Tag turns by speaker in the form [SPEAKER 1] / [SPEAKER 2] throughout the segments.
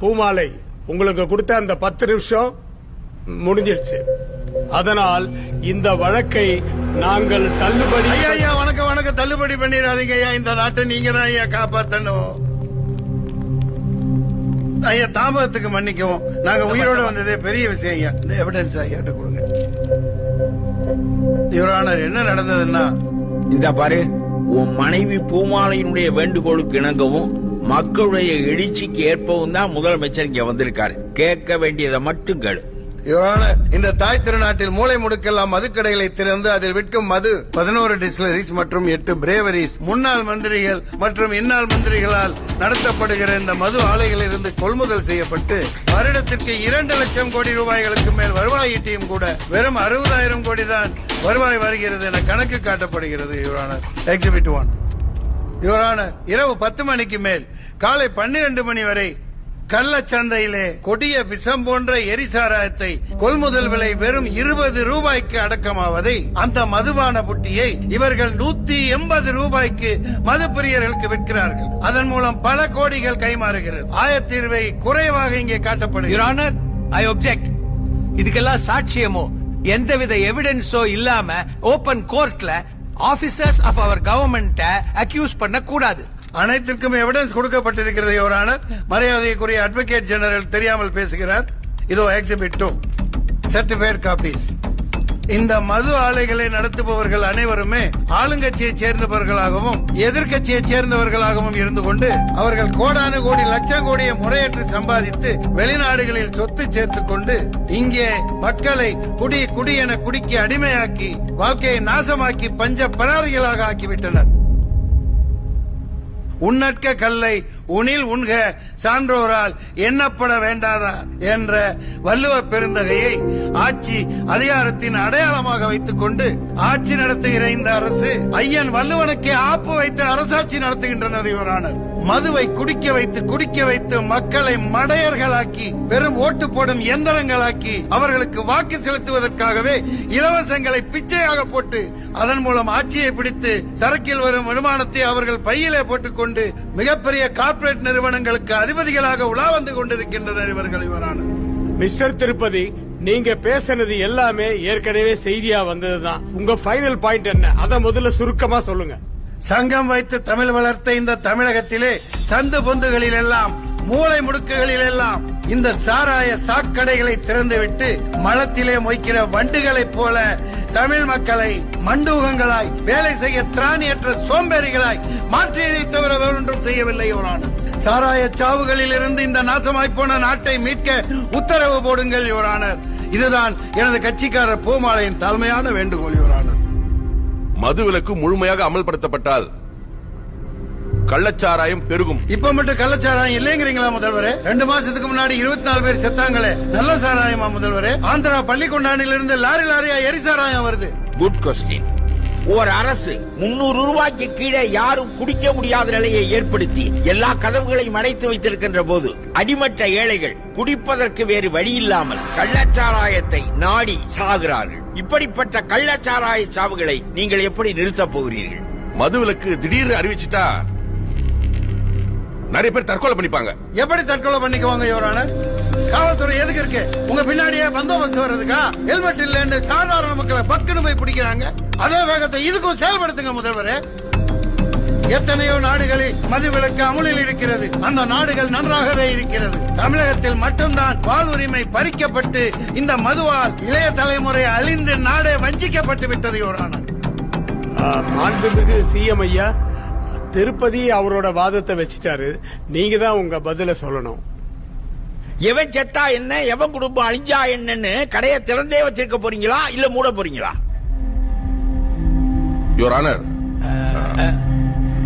[SPEAKER 1] பூமாலை உங்களுக்கு கொடுத்த அந்த 10 நிமிஷம் முடிஞ்சிருச்சு. அதனால் இந்த வழக்கை நாங்கள் தள்ளுபடி.
[SPEAKER 2] ஐயா வணக்கம் தள்ளுபடி பண்ணிடாதீங்க ஐயா. இந்த நாட்டை நீங்க தான் ஐயா காப்பாத்தணும். ஐயா தாமதத்துக்கு மன்னிக்கவும். நாங்க உயிரோட வந்ததே பெரிய விஷயம் ஐயா. இந்த எவிடன்ஸ் ஐயா கொடுங்க. யுவர் ஆனர், என்ன நடந்ததுன்னா,
[SPEAKER 3] இந்த பாரு, உன் மனைவி பூமாலையினுடைய வேண்டுகோளுக்கு இணங்கவும் மக்களுடைய எழுச்சிக்கு ஏற்பவும் தான் முதலமைச்சர் இங்க வந்திருக்காரு. கேட்க வேண்டியதை மட்டும் கேளு.
[SPEAKER 2] யுவர் ஆனர், இந்த தாய் திருநாட்டில் மூளை முடுக்கெல்லாம் மதுக்கடைகளை திறந்து அதில் விற்கும் மது 11 டிஸ்டிலரிஸ் மற்றும் 8 பிரேவரிஸ் முன்னாள் மந்திரிகள் மற்றும் இந்நாள் மந்திரிகளால் நடத்தப்படுகிற இந்த மது ஆலைகளில் இருந்து கொள்முதல் செய்யப்பட்டு வருடத்திற்கு 2 லட்சம் கோடி ரூபாய்களுக்கு மேல் வருவாய் ஈட்டியும் கூட வெறும் 60,000 கோடி தான் வருவாய் வருகிறது என கணக்கு காட்டப்படுகிறது. Your honour, exhibit 1. Your honour, இரவு 10 மணிக்கு மேல் காலை 12 மணி வரை கள்ளச்சந்தையிலே கொடிய விஷம் போன்ற எரிசாராயத்தை கொள்முதல் விலை வெறும் 20 ரூபாய்க்கு அடக்கமாவதை, அந்த மதுபான புட்டியை இவர்கள் 180 ரூபாய்க்கு மது பிரியர்களுக்கு விற்கிறார்கள். அதன் மூலம் பல கோடிகள் கைமாறுகிறது. ஆயத்தீர்வை குறைவாக இங்கே காட்டப்படுகிறது.
[SPEAKER 4] I object. இதுக்கெல்லாம் சாட்சியமோ எந்தவித எவிடன்ஸோ இல்லாம ஓபன் கோர்ட்ல officers of our government accuse பண்ண கூடாது.
[SPEAKER 2] அனைத்திற்கும் எவிடன்ஸ் கொடுக்கப்பட்டிருக்கிறது யுவர் ஆனர். மரியாதைக்குரிய அட்வொகேட் ஜெனரல் தெரியாமல் பேசுகிறார். இதோ எக்ஸிபிட் 2, சர்டிபிகேட் காப்பீஸ். இந்த மது ஆலைகளை நடத்துபவர்கள் அனைவருமே ஆளுங்கட்சியை சேர்ந்தவர்களாகவும் எதிர்கட்சியை சேர்ந்தவர்களாகவும் இருந்து கொண்டு அவர்கள் கோடானு கோடி லட்சம் கோடியை முறையற்று சம்பாதித்து வெளிநாடுகளில் சொத்து சேர்த்துக் கொண்டு இங்கே மக்களை குடி என குடிக்கு அடிமையாக்கி வாழ்க்கையை நாசமாக்கி பஞ்ச பராரிகளாக ஆக்கிவிட்டனர். உன்னற்க கல்லை உனில் உண்க சான்றோரால் எண்ணப்பட வேண்டாதா என்ற வள்ளுவ பெருந்தகையை ஆட்சி அதிகாரத்தின் அடையாளமாக வைத்துக் கொண்டு ஆட்சி நடத்துகிற இந்த அரசு ஐயன் வள்ளுவனுக்கே ஆப்பு வைத்து அரசாட்சி நடத்துகின்றனர். யுவர் ஆனர், மதுவை குடிக்க வைத்து மக்களை மடையர்களாக்கி வெறும் ஓட்டு போடும் எந்திரங்களாக்கி அவர்களுக்கு வாக்கு செலுத்துவதற்காகவே இலவசங்களை பிச்சையாக போட்டு அதன் மூலம் ஆட்சியை பிடித்து சரக்கில் வரும் வருமானத்தை அவர்கள் பையிலே போட்டுக் கொண்டு மிகப்பெரிய கார்ப்பரேட் நிறுவனங்களுக்கு அதிபதிகளாக உலா வந்து கொண்டிருக்கின்றனர் இவர்கள். இவரான
[SPEAKER 1] மிஸ்டர் திருப்பதி, நீங்க பேசினது எல்லாமே ஏற்கனவே செய்தியா வந்ததுதான். உங்க ஃபைனல் பாயிண்ட் என்ன? அத முதல்ல சுருக்கமா சொல்லுங்க.
[SPEAKER 2] சங்கம் வைத்து தமிழ் வளர்த்த இந்த தமிழகத்திலே சந்து பொந்துகளில் எல்லாம் மூளை முடுக்குகளில் எல்லாம் இந்த சாராய சாக்கடைகளை திறந்துவிட்டு மலத்திலே மொய்க்கிற வண்டுகளைப் போல தமிழ் மக்களை மண்டூகங்களாய் வேலை செய்ய திராணியற்ற சோம்பேறிகளாய் மாற்றியதை தவிர வேறொன்றும் செய்யவில்லை. யுவரானர், சாராய சாவுகளில் இருந்து இந்த நாசமாய் போன நாட்டை மீட்க உத்தரவு போடுங்கள். யுவரானர், இதுதான் எனது கட்சிக்காரர் பூமாலையின் தாழ்மையான வேண்டுகோள். யுவரானர்,
[SPEAKER 5] மதுவிலக்கு முழுமையாக அமல்படுத்தப்பட்டால் கள்ளச்சாராயம் பெருகும்.
[SPEAKER 2] இப்ப மட்டும் கள்ளச்சாராயம் இல்லைங்கிறீங்களா முதல்வரே? 2 மாசத்துக்கு முன்னாடி 24 பேர் செத்தாங்களே, நல்ல சாராயமா முதல்வரே? ஆந்திரா பள்ளிக்கொண்டானிலிருந்து லாரியா எரிசாராயம் வருது.
[SPEAKER 3] Good question. ஒரு அரசு 300 ரூபாய்க்கு கீழே யாரும் குடிக்க முடியாத நிலையை ஏற்படுத்தி எல்லா கதவுகளையும் அடைத்து வைத்திருக்கின்ற போது அடிமட்ட ஏழைகள் குடிப்பதற்கு வேறு வழி இல்லாமல் கள்ளச்சாராயத்தை நாடி சாகிறார்கள். இப்படிப்பட்ட கள்ளச்சாராய சாவுகளை நீங்கள் எப்படி நிறுத்தப் போகிறீர்கள்?
[SPEAKER 5] மதுவிலக்கு திடீர்னு அறிவிச்சுட்டா நிறைய பேர் தற்கொலை பண்ணிப்பாங்க.
[SPEAKER 2] எப்படி தற்கொலை பண்ணிக்குவாங்க? யுவரானர், காவல்துறை எதுக்கு இருக்கு? உங்க பின்னாடியே பந்தோபஸ்து வர்றதுக்கா? ஹெல்மெட் இல்லன்னு சாதாரண மக்களை பக்குன்னு போய் பிடிக்கிறாங்க. அதே வேகத்தை இதுக்கும் செயல்படுத்துங்க முதல்வரே. எத்தனையோ நாடுகளில் மதுவிலக்கு அமுலில் இருக்கிறது. அந்த நாடுகள் நன்றாகவே இருக்கிறது. தமிழகத்தில் மட்டும்தான் வாழ்வுரிமை பறிக்கப்பட்டு இந்த மதுவால் இளைய தலைமுறை அழிந்து நாடே வஞ்சிக்கப்பட்டு விட்டது. யுவரானர்,
[SPEAKER 1] மாண்புமிகு சிஎம் ஐயா, திருப்பதி அவரோட வாதத்தை வச்சிட்டாரு. நீங்க தான் உங்க பதில சொல்லணும்.
[SPEAKER 3] எவன் செத்தா என்ன, எவன் குடும்பம் அழிஞ்சா என்னன்னு கடையை திறந்தே வச்சிருக்க போறீங்களா இல்ல மூட போறீங்களா?
[SPEAKER 5] யுவர் ஆனர்,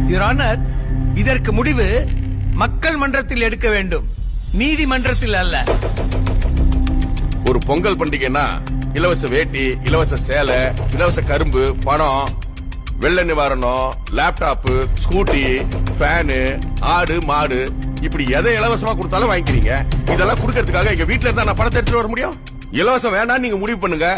[SPEAKER 4] யுவர் ஆனர், இதற்கு முடிவு மக்கள் மன்றத்தில் எடுக்க வேண்டும், நீதிமன்றத்தில் அல்ல.
[SPEAKER 5] ஒரு பொங்கல் பண்டிகைன்னா இலவச வேட்டி, இலவச சேலை, இலவச கரும்பு, பணம், வெள்ள நிவாரணம், லேப்டாப், ஸ்கூட்டி, ஃபேனு, ஆடு மாடு, இப்படி எதை இலவசமா கொடுத்தாலும் வாங்கிக்கிறீங்க. இதெல்லாம் கொடுக்கறதுக்காக எங்க வீட்டுல இருந்தா நான் பணத்தை எடுத்துட்டு வர முடியும்? இலவசம் வேண்டாம், நீங்க முடிவு பண்ணுங்க.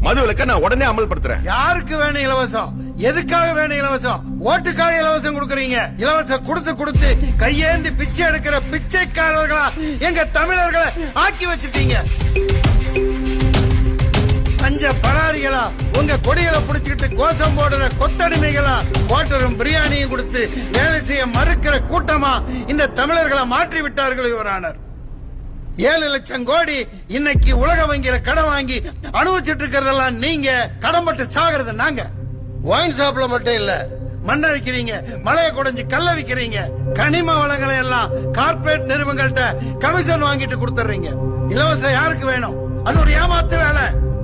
[SPEAKER 5] மதுவிலக்க நான் உடனே அமல்படுத்துறேன்.
[SPEAKER 2] யாருக்கு வேணும் இலவசம்? எதுக்காக வேணும் இலவசம்? ஓட்டுக்காக இலவசம் கொடுக்கறீங்க. இலவசம் கொடுத்து கையேந்தி பிச்சை எடுக்கிற பிச்சைக்காரர்களா எங்க தமிழர்களை ஆக்கி வச்சிட்டீங்க. பஞ்ச பராரிகளா உங்க கொடிகளை புடிச்சுக்கிட்டு கோஷம் போடுற கொத்தடிமைகளா குவார்டரும் பிரியாணியும் கொடுத்து வேலை செய்ய மறுக்கிற கூட்டமா இந்த தமிழர்களை மாற்றி விட்டார்கள் யுவரானர். 7 லட்சம் கோடி இன்னைக்கு உலக வங்கியில கடன் வாங்கி அனுபவிச்சுட்டு இருக்கிறதெல்லாம் நீங்க, கடன்பட்டு சாகிறது நாங்க. ஒயின் ஷாப்ல மட்டும் இல்ல, மண்ணை விக்கிறீங்க, மலையை குடைஞ்சு கல்ல விக்கிறீங்க, கனிம வளங்களை எல்லாம் கார்பரேட் நிறுவனங்கள்ட்ட கமிஷன் வாங்கிட்டு கொடுத்துறீங்க. இலவசம் யாருக்கு வேணும்? அது ஒரு ஏமாத்து வேலை.